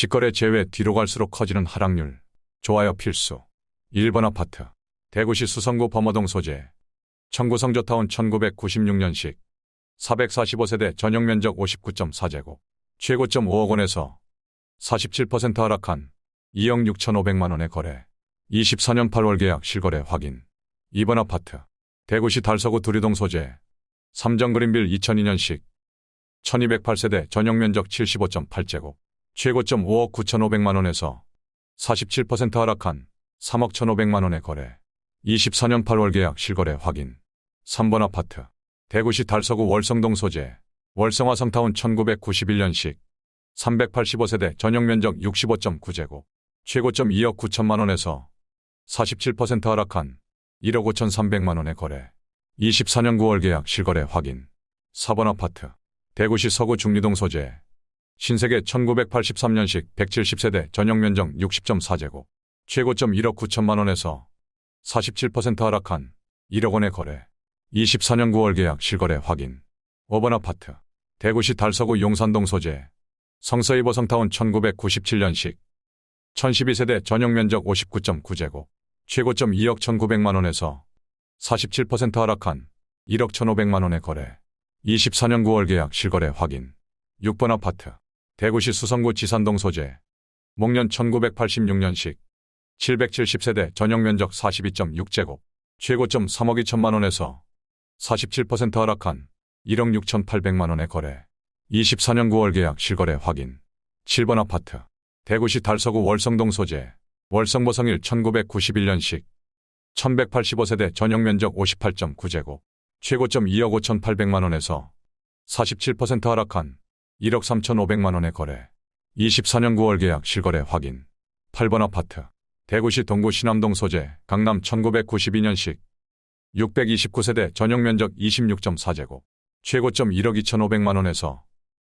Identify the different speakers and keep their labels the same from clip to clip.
Speaker 1: 직거래 제외 뒤로 갈수록 커지는 하락률. 좋아요 필수. 1번 아파트. 대구시 수성구 범어동 소재. 청구성저타운 1996년식. 445세대 전용면적 59.4제곱. 최고점 5억 원에서 47% 하락한 2억 6,500만 원에 거래. 24년 8월 계약 실거래 확인. 2번 아파트. 대구시 달서구 두리동 소재. 삼정그린빌 2002년식. 1208세대 전용면적 75.8제곱. 최고점 5억 9,500만 원에서 47% 하락한 3억 1,500만 원에 거래. 24년 8월 계약 실거래 확인. 3번 아파트. 대구시 달서구 월성동 소재. 월성화성타운 1991년식. 385세대 전용면적 65.9제곱. 최고점 2억 9천만 원에서 47% 하락한 1억 5,300만 원에 거래. 24년 9월 계약 실거래 확인. 4번 아파트. 대구시 서구 중리동 소재. 신세계 1983년식 170세대 전용면적 60.4제곱. 최고점 1억 9천만 원에서 47% 하락한 1억 원에 거래. 24년 9월 계약 실거래 확인. 5번 아파트. 대구시 달서구 용산동 소재. 성서이보성타운 1997년식. 1012세대 전용면적 59.9제곱. 최고점 2억 1,900만 원에서 47% 하락한 1억 1,500만 원에 거래. 24년 9월 계약 실거래 확인. 6번 아파트. 대구시 수성구 지산동 소재. 목련 1986년식. 770세대 전용면적 42.6제곱. 최고점 3억 2천만 원에서 47% 하락한 1억 6,800만 원에 거래. 24년 9월 계약 실거래 확인. 7번 아파트. 대구시 달서구 월성동 소재. 월성보성일 1991년식. 1185세대 전용면적 58.9제곱. 최고점 2억 5,800만 원에서 47% 하락한 1억 3,500만 원에 거래. 24년 9월 계약 실거래 확인. 8번 아파트. 대구시 동구 신암동 소재. 강남 1992년식. 629세대 전용면적 26.4제곱. 최고점 1억 2,500만 원에서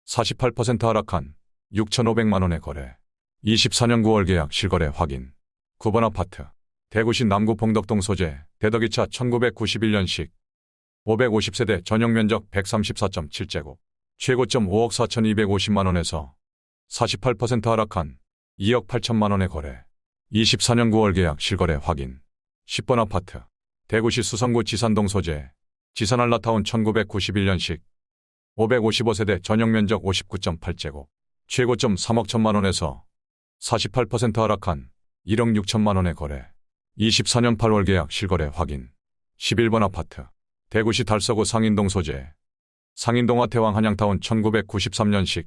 Speaker 1: 48% 하락한 6,500만 원에 거래. 24년 9월 계약 실거래 확인. 9번 아파트. 대구시 남구 봉덕동 소재. 대덕이차 1991년식. 550세대 전용면적 134.7제곱. 최고점 5억 4,250만 원에서 48% 하락한 2억 8천만 원에 거래. 24년 9월 계약 실거래 확인. 10번 아파트. 대구시 수성구 지산동 소재. 지산한라타운 1991년식. 555세대 전용면적 59.8제곱. 최고점 3억 1천만 원에서 48% 하락한 1억 6천만 원에 거래. 24년 8월 계약 실거래 확인. 11번 아파트. 대구시 달서구 상인동 소재. 상인동 화태왕 한양타운 1993년식.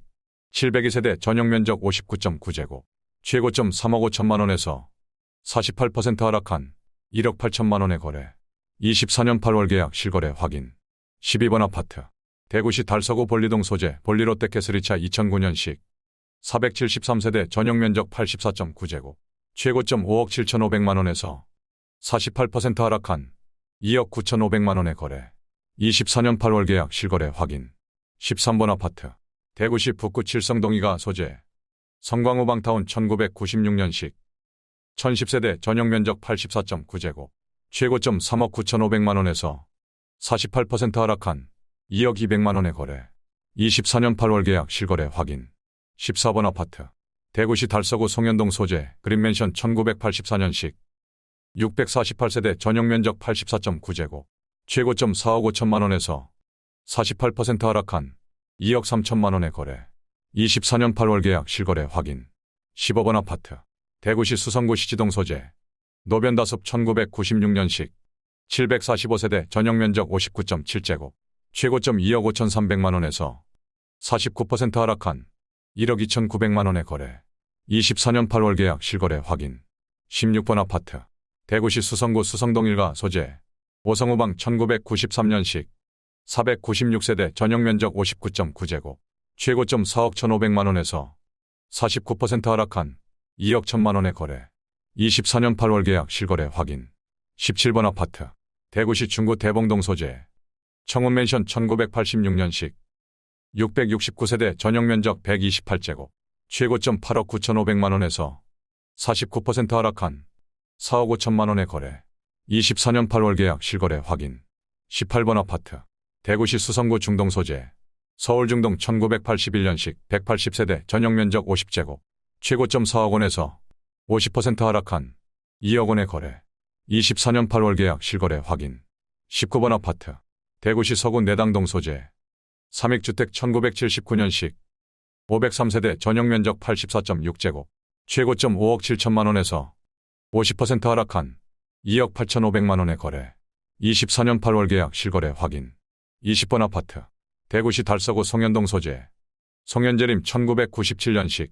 Speaker 1: 702세대 전용면적 59.9제곱. 최고점 3억 5천만 원에서 48% 하락한 1억 8천만 원에 거래. 24년 8월 계약 실거래 확인. 12번 아파트. 대구시 달서구 볼리동 소재. 볼리롯데캐슬이차 2009년식. 473세대 전용면적 84.9제곱. 최고점 5억 7,500만 원에서 48% 하락한 2억 9,500만 원에 거래. 24년 8월 계약 실거래 확인. 13번 아파트. 대구시 북구 칠성동이가 소재. 성광호방타운 1996년식. 1010세대 전용면적 84.9제곱. 최고점 3억 9,500만 원에서 48% 하락한 2억 200만 원에 거래. 24년 8월 계약 실거래 확인. 14번 아파트. 대구시 달서구 송현동 소재. 그린맨션 1984년식. 648세대 전용면적 84.9제곱. 최고점 4억 5천만 원에서 48% 하락한 2억 3천만 원에 거래. 24년 8월 계약 실거래 확인. 15번 아파트. 대구시 수성구 시지동 소재. 노변다숲 1996년식. 745세대 전용면적 59.7제곱. 최고점 2억 5,300만 원에서 49% 하락한 1억 2,900만 원에 거래. 24년 8월 계약 실거래 확인. 16번 아파트. 대구시 수성구 수성동 일가 소재. 오성우방 1993년식. 496세대 전용면적 59.9제곱. 최고점 4억 1,500만 원에서 49% 하락한 2억 1천만 원에 거래. 24년 8월 계약 실거래 확인. 17번 아파트. 대구시 중구 대봉동 소재. 청운맨션 1986년식. 669세대 전용면적 128제곱. 최고점 8억 9,500만 원에서 49% 하락한 4억 5천만 원에 거래. 24년 8월 계약 실거래 확인. 18번 아파트. 대구시 수성구 중동 소재. 서울 중동 1981년식 180세대 전용면적 50제곱. 최고점 4억 원에서 50% 하락한 2억 원의 거래. 24년 8월 계약 실거래 확인. 19번 아파트. 대구시 서구 내당동 소재. 삼익주택 1979년식. 503세대 전용면적 84.6제곱. 최고점 5억 7천만 원에서 50% 하락한 2억 8,500만 원의 거래. 24년 8월 계약 실거래 확인. 20번 아파트. 대구시 달서구 송현동 소재. 송현재림 1997년식.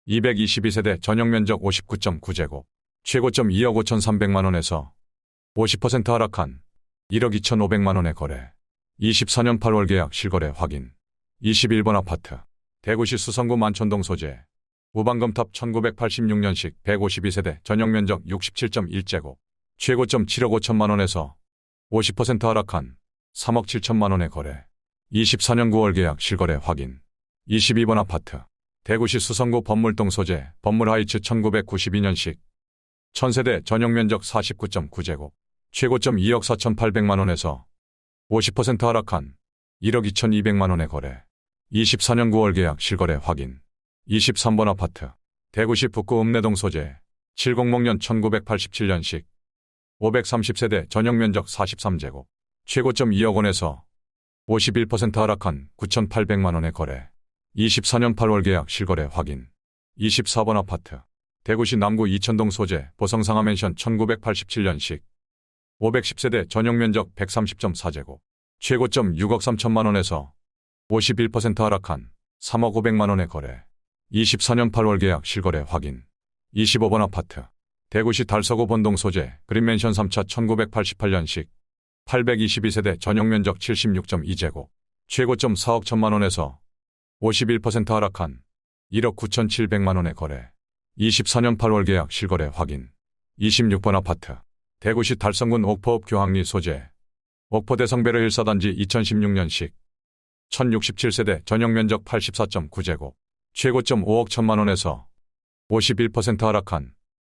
Speaker 1: 222세대 전용면적 59.9제곱. 최고점 2억 5,300만 원에서 50% 하락한 1억 2,500만 원의 거래. 24년 8월 계약 실거래 확인. 21번 아파트. 대구시 수성구 만촌동 소재. 우방금탑 1986년식 152세대 전용면적 67.1제곱. 최고점 7억 5천만 원에서 50% 하락한 3억 7천만 원의 거래. 24년 9월 계약 실거래 확인. 22번 아파트. 대구시 수성구 법물동 소재. 법물하이츠 1992년식. 1000세대 전용면적 49.9제곱. 최고점 2억 4,800만 원에서 50% 하락한 1억 2,200만 원의 거래. 24년 9월 계약 실거래 확인. 23번 아파트. 대구시 북구 읍내동 소재. 7006년 1987년식. 530세대 전용면적 43제곱. 최고점 2억 원에서 51% 하락한 9,800만 원의 거래. 24년 8월 계약 실거래 확인. 24번 아파트. 대구시 남구 이천동 소재. 보성상하 맨션 1987년식. 510세대 전용면적 130.4제곱. 최고점 6억 3천만 원에서 51% 하락한 3억 500만 원의 거래. 24년 8월 계약 실거래 확인. 25번 아파트. 대구시 달서구 본동 소재. 그린맨션 3차 1988년식. 822세대 전용면적 76.2제곱. 최고점 4억 1천만 원에서 51% 하락한 1억 9,700만 원의 거래. 24년 8월 계약 실거래 확인. 26번 아파트. 대구시 달성군 옥포읍 교항리 소재. 옥포대성베르 1사단지 2016년식. 1067세대 전용면적 84.9제곱. 최고점 5억 1천만 원에서 51% 하락한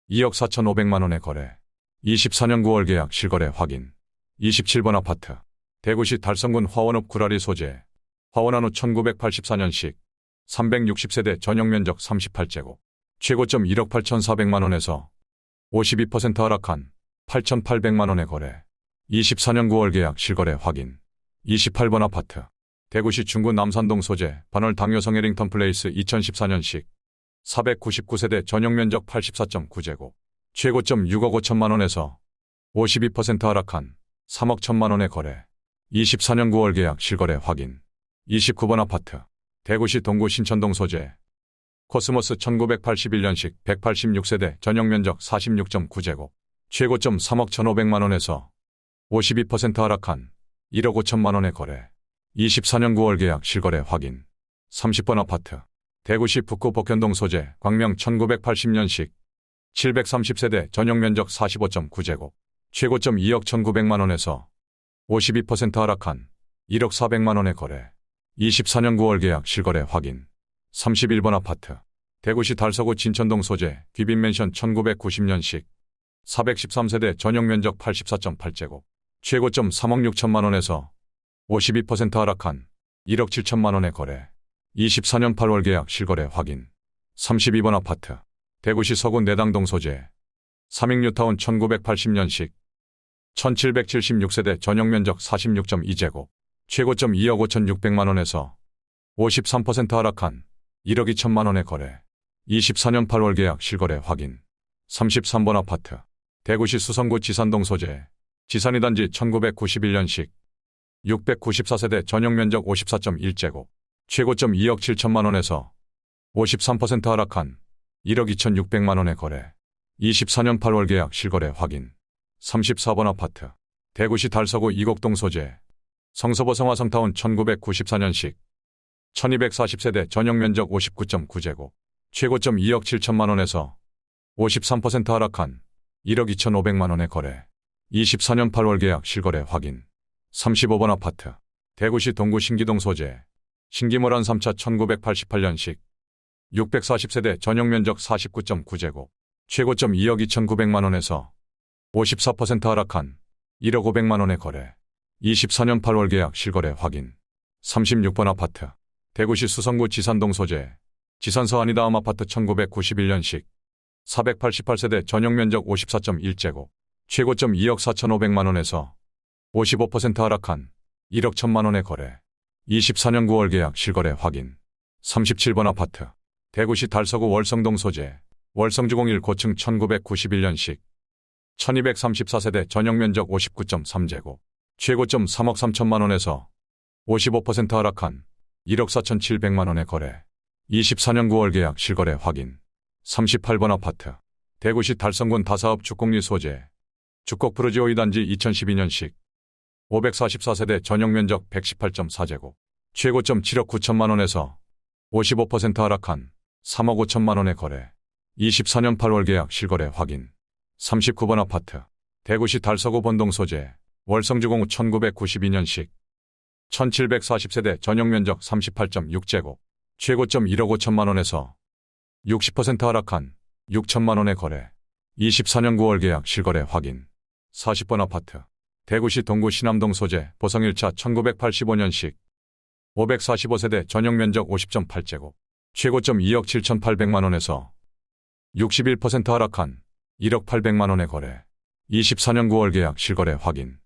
Speaker 1: 2억 4,500만 원의 거래. 24년 9월 계약 실거래 확인. 27번 아파트. 대구시 달성군 화원읍 구라리 소재. 화원한우 1984년식. 360세대 전용면적 38제곱. 최고점 1억 8,400만 원에서 52% 하락한 8,800만 원의 거래. 24년 9월 계약 실거래 확인. 28번 아파트. 대구시 중구 남산동 소재. 반월 당요성 해링턴 플레이스 2014년식. 499세대 전용면적 84.9제곱. 최고점 6억 5천만 원에서 52% 하락한 3억 1천만 원의 거래. 24년 9월 계약 실거래 확인. 29번 아파트. 대구시 동구 신천동 소재. 코스모스 1981년식 186세대 전용면적 46.9제곱. 최고점 3억 1,500만 원에서 52% 하락한 1억 5천만 원의 거래. 24년 9월 계약 실거래 확인. 30번 아파트. 대구시 북구 복현동 소재. 광명 1980년식. 730세대 전용면적 45.9제곱. 최고점 2억 1,900만 원에서 52% 하락한 1억 400만 원의 거래. 24년 9월 계약 실거래 확인. 31번 아파트. 대구시 달서구 진천동 소재. 귀빈맨션 1990년식. 413세대 전용면적 84.8제곱. 최고점 3억 6천만 원에서 52% 하락한 1억 7천만 원의 거래. 24년 8월 계약 실거래 확인. 32번 아파트. 대구시 서구 내당동 소재. 삼익뉴타운 1980년식. 1776세대 전용면적 46.2제곱. 최고점 2억 5,600만 원에서 53% 하락한 1억 2천만 원의 거래. 24년 8월 계약 실거래 확인. 33번 아파트. 대구시 수성구 지산동 소재. 지산이 단지 1991년식. 694세대 전용면적 54.1제곱. 최고점 2억 7천만 원에서 53% 하락한 1억 2,600만 원의 거래. 24년 8월 계약 실거래 확인. 34번 아파트. 대구시 달서구 이곡동 소재. 성서보 성화성타운 1994년식. 1240세대 전용면적 59.9제곱. 최고점 2억 7천만 원에서 53% 하락한 1억 2,500만 원의 거래. 24년 8월 계약 실거래 확인. 35번 아파트. 대구시 동구 신기동 소재. 신기모란 3차 1988년식. 640세대 전용면적 49.9제곱. 최고점 2억 2,900만 원에서 54% 하락한 1억 500만 원의 거래. 24년 8월 계약 실거래 확인. 36번 아파트. 대구시 수성구 지산동 소재. 지산서 아니다움 아파트 1991년식 488세대 전용면적 54.1제곱 최고점 2억 4,500만원에서 55% 하락한 1억 1천만원에 거래. 24년 9월 계약 실거래 확인. 37번 아파트 대구시 달서구 월성동 소재 월성주공1 고층 1991년식 1234세대 전용면적 59.3제곱 최고점 3억 3천만원에서 55% 하락한 1억 4,700만원에 거래. 24년 9월 계약 실거래 확인. 38번 아파트 대구시 달성군 다사업 주공리 소재 주곡 프로지오 2단지 2012년식 544세대 전용면적 118.4제곱 최고점 7억 9천만원에서 55% 하락한 3억 5천만원에 거래. 24년 8월 계약 실거래 확인. 39번 아파트 대구시 달서구 본동 소재 월성주공 1992년식 1740세대 전용면적 38.6제곱 최고점 1억 5천만원에서 60% 하락한 6천만원에 거래. 24년 9월 계약 실거래 확인. 40번 아파트 대구시 동구 신암동 소재 보성 1차 1985년식 545세대 전용면적 50.8제곱 최고점 2억 7,800만원에서 61% 하락한 1억 800만원에 거래. 24년 9월 계약 실거래 확인.